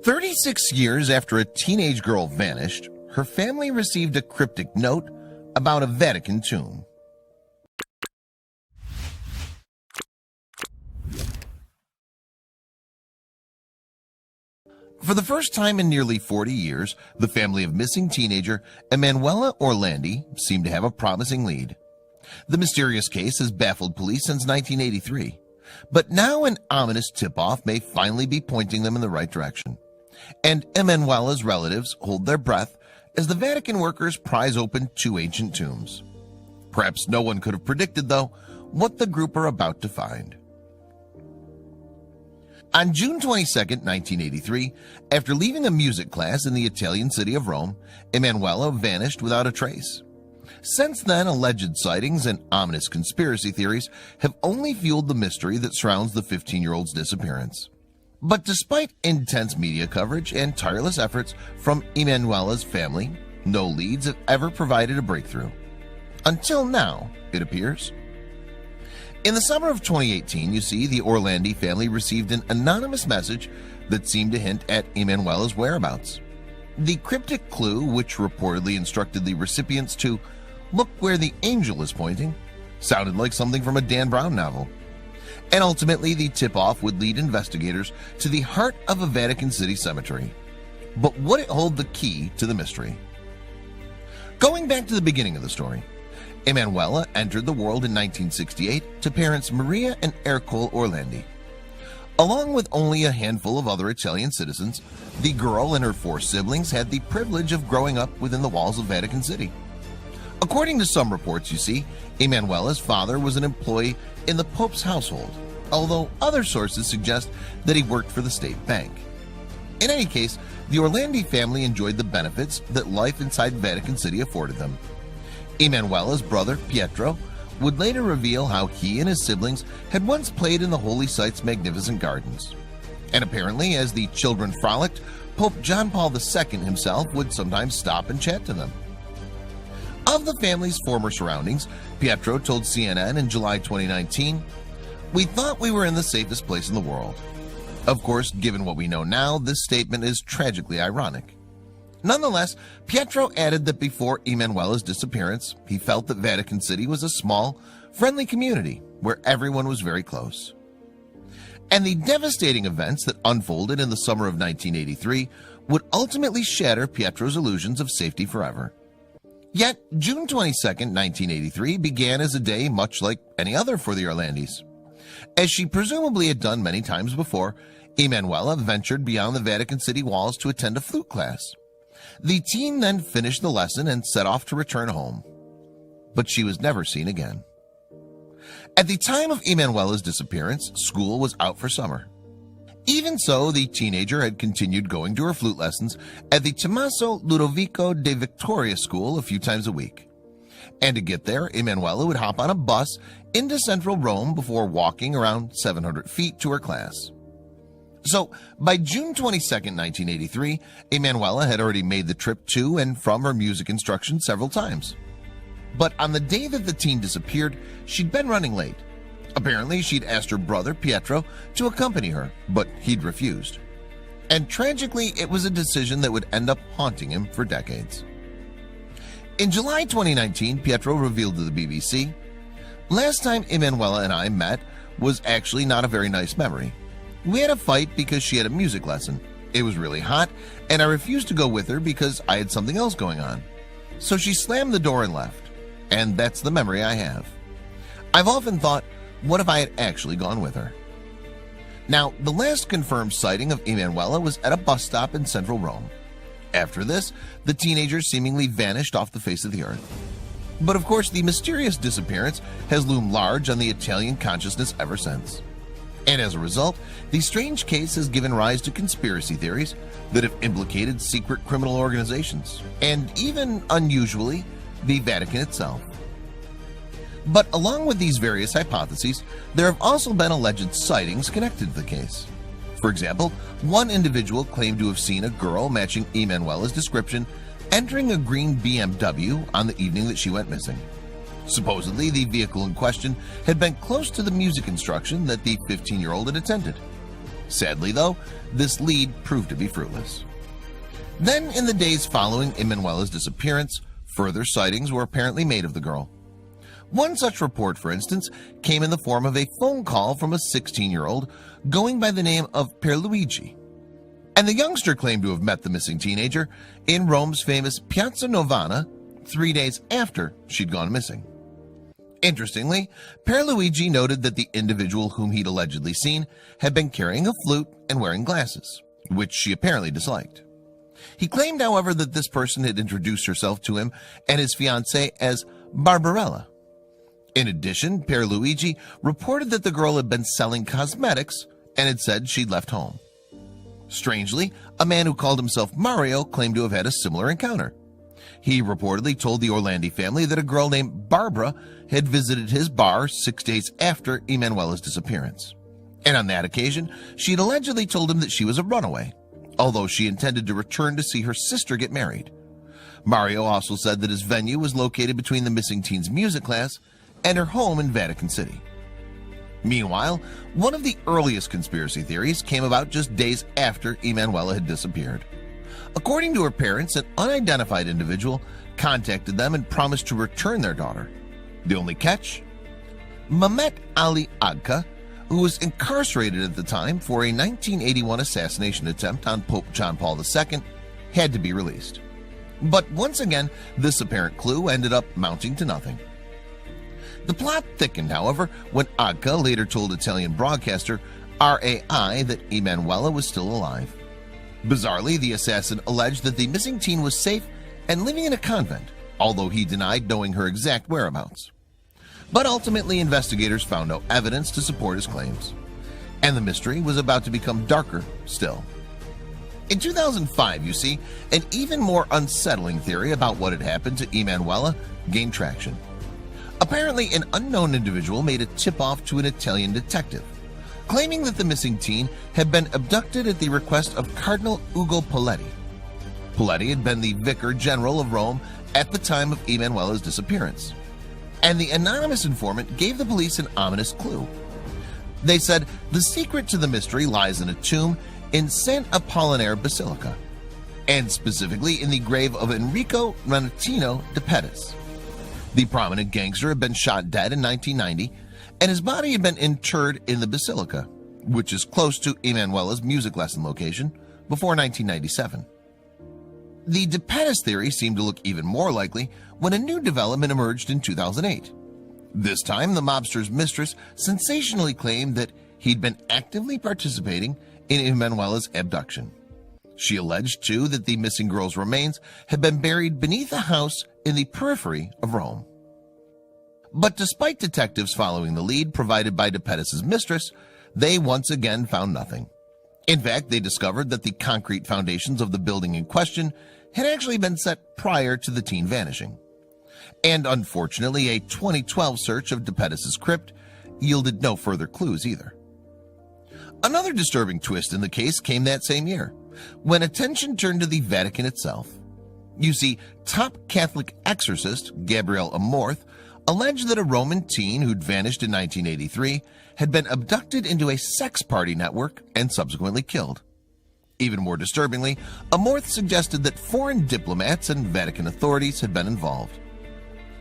36 years after a teenage girl vanished, her family received a cryptic note about a Vatican tomb. For the first time in nearly 40 years, the family of missing teenager Emanuela Orlandi seemed to have a promising lead. The mysterious case has baffled police since 1983, but now an ominous tip-off may finally be pointing them in the right direction. And Emanuela's relatives hold their breath as the Vatican workers prise open two ancient tombs. Perhaps no one could have predicted, though, what the group are about to find. On June 22, 1983, after leaving a music class in the Italian city of Rome, Emanuela vanished without a trace. Since then, alleged sightings and ominous conspiracy theories have only fueled the mystery that surrounds the 15-year-old's disappearance. But despite intense media coverage and tireless efforts from Emanuela's family, no leads have ever provided a breakthrough. Until now, it appears. In the summer of 2018, you see, the Orlandi family received an anonymous message that seemed to hint at Emanuela's whereabouts. The cryptic clue, which reportedly instructed the recipients to look where the angel is pointing, sounded like something from a Dan Brown novel. And ultimately, the tip-off would lead investigators to the heart of a Vatican City cemetery. But would it hold the key to the mystery? Going back to the beginning of the story, Emanuela entered the world in 1968 to parents Maria and Ercole Orlandi. Along with only a handful of other Italian citizens, the girl and her four siblings had the privilege of growing up within the walls of Vatican City. According to some reports, you see, Emanuela's father was an employee in the Pope's household, although other sources suggest that he worked for the state bank. In any case, the Orlandi family enjoyed the benefits that life inside Vatican City afforded them. Emanuela's brother, Pietro, would later reveal how he and his siblings had once played in the holy site's magnificent gardens. And apparently, as the children frolicked, Pope John Paul II himself would sometimes stop and chat to them. Of the family's former surroundings, Pietro told CNN in July 2019, "We thought we were in the safest place in the world." Of course, given what we know now, this statement is tragically ironic. Nonetheless, Pietro added that before Emanuela's disappearance, he felt that Vatican City was a small, friendly community where everyone was very close. And the devastating events that unfolded in the summer of 1983 would ultimately shatter Pietro's illusions of safety forever. Yet, June 22, 1983 began as a day much like any other for the Orlandis. As she presumably had done many times before, Emanuela ventured beyond the Vatican City walls to attend a flute class. The teen then finished the lesson and set off to return home. But she was never seen again. At the time of Emanuela's disappearance, school was out for summer. Even so, the teenager had continued going to her flute lessons at the Tommaso Ludovico de Victoria School a few times a week. And to get there, Emanuela would hop on a bus into central Rome before walking around 700 feet to her class. So, by June 22, 1983, Emanuela had already made the trip to and from her music instruction several times. But on the day that the teen disappeared, she'd been running late. Apparently, she'd asked her brother, Pietro, to accompany her, but he'd refused. And tragically, it was a decision that would end up haunting him for decades. In July 2019, Pietro revealed to the BBC, "Last time Emanuela and I met was actually not a very nice memory. We had a fight because she had a music lesson. It was really hot, and I refused to go with her because I had something else going on. So she slammed the door and left. And that's the memory I have. I've often thought, what if I had actually gone with her?" Now, the last confirmed sighting of Emanuela was at a bus stop in central Rome. After this, the teenager seemingly vanished off the face of the earth. But of course, the mysterious disappearance has loomed large on the Italian consciousness ever since. And as a result, the strange case has given rise to conspiracy theories that have implicated secret criminal organizations, and even, unusually, the Vatican itself. But along with these various hypotheses, there have also been alleged sightings connected to the case. For example, one individual claimed to have seen a girl matching Emanuela's description entering a green BMW on the evening that she went missing. Supposedly, the vehicle in question had been close to the music instruction that the 15-year-old had attended. Sadly, though, this lead proved to be fruitless. Then, in the days following Emanuela's disappearance, further sightings were apparently made of the girl. One such report, for instance, came in the form of a phone call from a 16-year-old going by the name of Pierluigi. And the youngster claimed to have met the missing teenager in Rome's famous Piazza Novana 3 days after she'd gone missing. Interestingly, Pierluigi noted that the individual whom he'd allegedly seen had been carrying a flute and wearing glasses, which she apparently disliked. He claimed, however, that this person had introduced herself to him and his fiancée as Barbarella. In addition, Pierluigi reported that the girl had been selling cosmetics and had said she'd left home. Strangely, a man who called himself Mario claimed to have had a similar encounter. He reportedly told the Orlandi family that a girl named Barbara had visited his bar 6 days after Emanuela's disappearance. And on that occasion, she'd allegedly told him that she was a runaway, although she intended to return to see her sister get married. Mario also said that his venue was located between the missing teen's music class and her home in Vatican City. Meanwhile, one of the earliest conspiracy theories came about just days after Emanuela had disappeared. According to her parents, an unidentified individual contacted them and promised to return their daughter. The only catch? Mehmet Ali Agca, who was incarcerated at the time for a 1981 assassination attempt on Pope John Paul II, had to be released. But once again, this apparent clue ended up mounting to nothing. The plot thickened, however, when Agca later told Italian broadcaster RAI that Emanuela was still alive. Bizarrely, the assassin alleged that the missing teen was safe and living in a convent, although he denied knowing her exact whereabouts. But ultimately, investigators found no evidence to support his claims, and the mystery was about to become darker still. In 2005, you see, an even more unsettling theory about what had happened to Emanuela gained traction. Apparently, an unknown individual made a tip-off to an Italian detective, claiming that the missing teen had been abducted at the request of Cardinal Ugo Poletti. Poletti had been the vicar general of Rome at the time of Emanuela's disappearance, and the anonymous informant gave the police an ominous clue. They said the secret to the mystery lies in a tomb in San Apollinare Basilica, and specifically in the grave of Enrico Renatino de Pettis. The prominent gangster had been shot dead in 1990, and his body had been interred in the basilica, which is close to Emanuela's music lesson location, before 1997. The de Pettis theory seemed to look even more likely when a new development emerged in 2008. This time, the mobster's mistress sensationally claimed that he'd been actively participating in Emanuela's abduction. She alleged, too, that the missing girl's remains had been buried beneath a house in the periphery of Rome. But despite detectives following the lead provided by de Pettis' mistress, they once again found nothing. In fact, they discovered that the concrete foundations of the building in question had actually been set prior to the teen vanishing. And unfortunately, a 2012 search of de Pettis' crypt yielded no further clues either. Another disturbing twist in the case came that same year, when attention turned to the Vatican itself. You see, top Catholic exorcist Gabriel Amorth alleged that a Roman teen who'd vanished in 1983 had been abducted into a sex party network and subsequently killed. Even more disturbingly, Amorth suggested that foreign diplomats and Vatican authorities had been involved.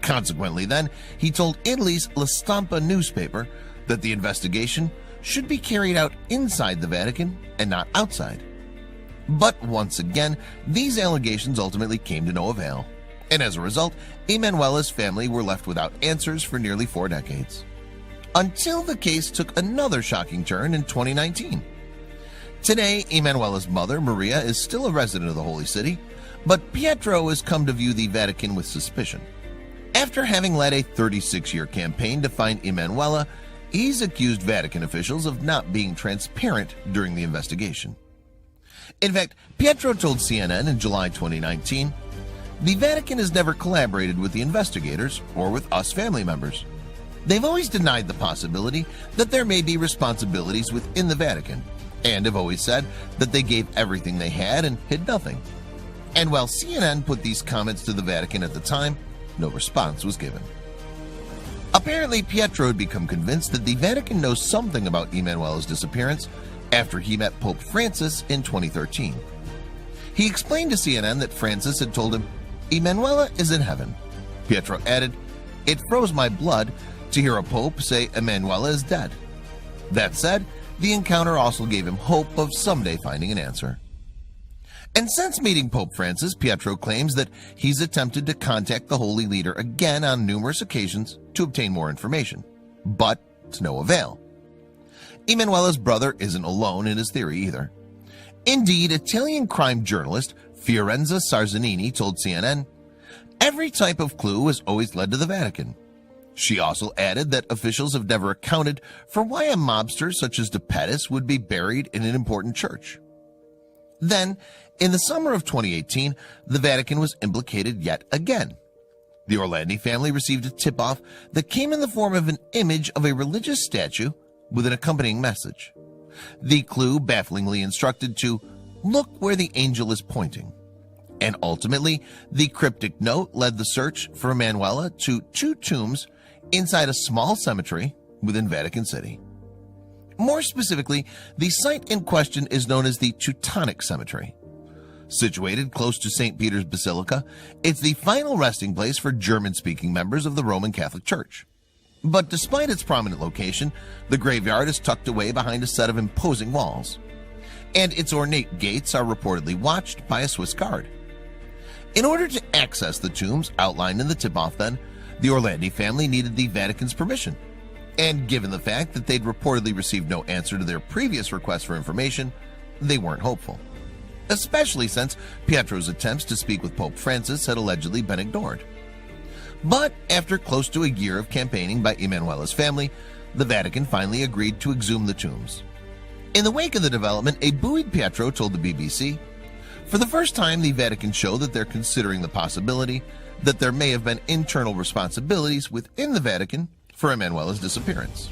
Consequently, then, he told Italy's La Stampa newspaper that the investigation should be carried out inside the Vatican and not outside. But once again, these allegations ultimately came to no avail, and as a result, Emanuela's family were left without answers for nearly 4 decades. Until the case took another shocking turn in 2019. Today, Emanuela's mother, Maria, is still a resident of the Holy City, but Pietro has come to view the Vatican with suspicion. After having led a 36-year campaign to find Emanuela, he's accused Vatican officials of not being transparent during the investigation. In fact, Pietro told CNN in July 2019, "The Vatican has never collaborated with the investigators or with us family members. They've always denied the possibility that there may be responsibilities within the Vatican, and have always said that they gave everything they had and hid nothing." And while CNN put these comments to the Vatican at the time, no response was given. Apparently, Pietro had become convinced that the Vatican knows something about Emanuela's disappearance after he met Pope Francis in 2013. He explained to CNN that Francis had told him, "Emanuela is in heaven." Pietro added, "It froze my blood to hear a pope say Emanuela is dead." That said, the encounter also gave him hope of someday finding an answer. And since meeting Pope Francis, Pietro claims that he's attempted to contact the Holy Leader again on numerous occasions to obtain more information, but to no avail. Emanuela's brother isn't alone in his theory either. Indeed, Italian crime journalist Fiorenza Sarzanini told CNN, "Every type of clue has always led to the Vatican." She also added that officials have never accounted for why a mobster such as De Pettis would be buried in an important church. Then, in the summer of 2018, the Vatican was implicated yet again. The Orlandi family received a tip-off that came in the form of an image of a religious statue with an accompanying message. The clue bafflingly instructed to look where the angel is pointing. And ultimately, the cryptic note led the search for Emanuela to 2 tombs inside a small cemetery within Vatican City. More specifically, the site in question is known as the Teutonic Cemetery. Situated close to St. Peter's Basilica, it's the final resting place for German-speaking members of the Roman Catholic Church. But despite its prominent location, the graveyard is tucked away behind a set of imposing walls, and its ornate gates are reportedly watched by a Swiss guard. In order to access the tombs outlined in the tip-off then, the Orlandi family needed the Vatican's permission, and given the fact that they'd reportedly received no answer to their previous request for information, they weren't hopeful, especially since Pietro's attempts to speak with Pope Francis had allegedly been ignored. But after close to a year of campaigning by Emanuela's family, the Vatican finally agreed to exhume the tombs. In the wake of the development, a buoyed Pietro told the BBC, "For the first time, the Vatican showed that they're considering the possibility that there may have been internal responsibilities within the Vatican for Emanuela's disappearance."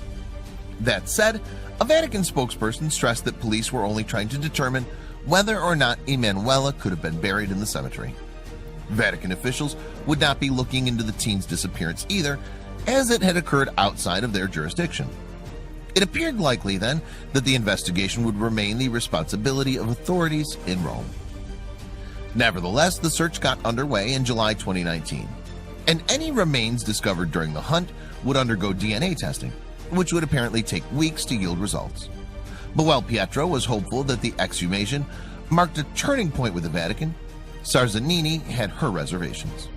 That said, a Vatican spokesperson stressed that police were only trying to determine whether or not Emanuela could have been buried in the cemetery. Vatican officials would not be looking into the teen's disappearance either, as it had occurred outside of their jurisdiction. It appeared likely then that the investigation would remain the responsibility of authorities in Rome. Nevertheless, the search got underway in July 2019, and any remains discovered during the hunt would undergo DNA testing, which would apparently take weeks to yield results. But while Pietro was hopeful that the exhumation marked a turning point with the Vatican, Sarzanini had her reservations.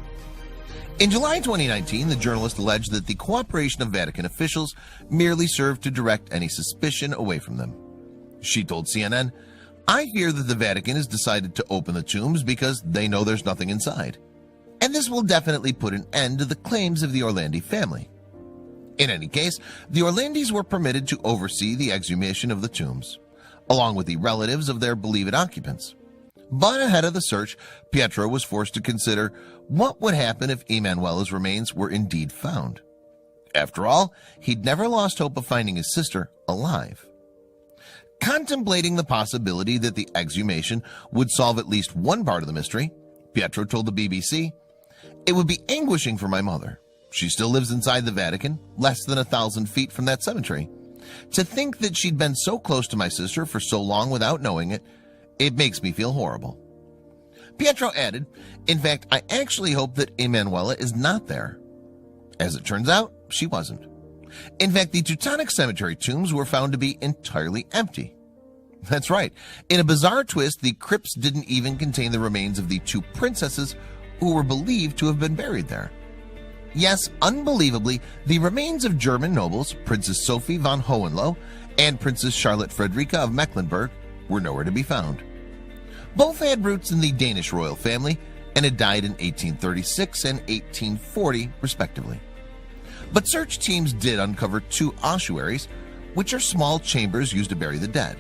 In July 2019, the journalist alleged that the cooperation of Vatican officials merely served to direct any suspicion away from them. She told CNN, "I fear that the Vatican has decided to open the tombs because they know there's nothing inside. And this will definitely put an end to the claims of the Orlandi family." In any case, the Orlandis were permitted to oversee the exhumation of the tombs, along with the relatives of their believed occupants. But ahead of the search, Pietro was forced to consider what would happen if Emanuela's remains were indeed found. After all, he'd never lost hope of finding his sister alive. Contemplating the possibility that the exhumation would solve at least one part of the mystery, Pietro told the BBC, "It would be anguishing for my mother. She still lives inside the Vatican, less than 1,000 feet from that cemetery. To think that she'd been so close to my sister for so long without knowing it, it makes me feel horrible." Pietro added, "In fact, I actually hope that Emanuela is not there." As it turns out, she wasn't. In fact, the Teutonic Cemetery tombs were found to be entirely empty. That's right. In a bizarre twist, the crypts didn't even contain the remains of the 2 princesses who were believed to have been buried there. Yes, unbelievably, the remains of German nobles, Princess Sophie von Hohenlohe and Princess Charlotte Friederike of Mecklenburg, were nowhere to be found. Both had roots in the Danish royal family and had died in 1836 and 1840, respectively. But search teams did uncover 2 ossuaries, which are small chambers used to bury the dead.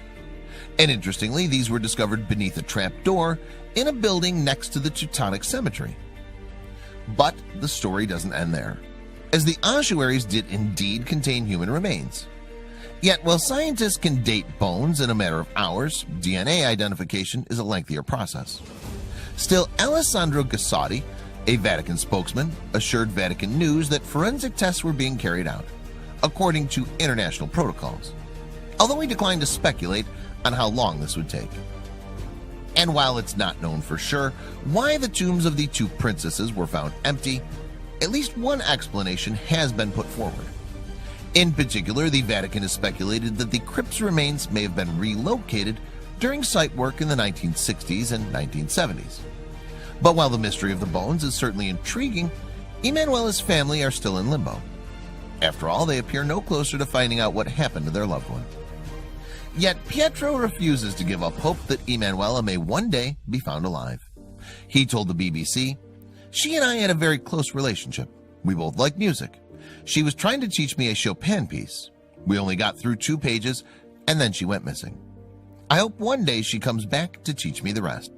And interestingly, these were discovered beneath a trapdoor in a building next to the Teutonic Cemetery. But the story doesn't end there, as the ossuaries did indeed contain human remains. Yet while scientists can date bones in a matter of hours, DNA identification is a lengthier process. Still, Alessandro Gassotti, a Vatican spokesman, assured Vatican News that forensic tests were being carried out, according to international protocols. Although he declined to speculate on how long this would take. And while it's not known for sure why the tombs of the two princesses were found empty, at least one explanation has been put forward. In particular, the Vatican has speculated that the crypt's remains may have been relocated during site work in the 1960s and 1970s. But while the mystery of the bones is certainly intriguing, Emanuela's family are still in limbo. After all, they appear no closer to finding out what happened to their loved one. Yet Pietro refuses to give up hope that Emanuela may one day be found alive. He told the BBC, "She and I had a very close relationship. We both liked music. She was trying to teach me a Chopin piece. We only got through 2 pages and then she went missing. I hope one day she comes back to teach me the rest."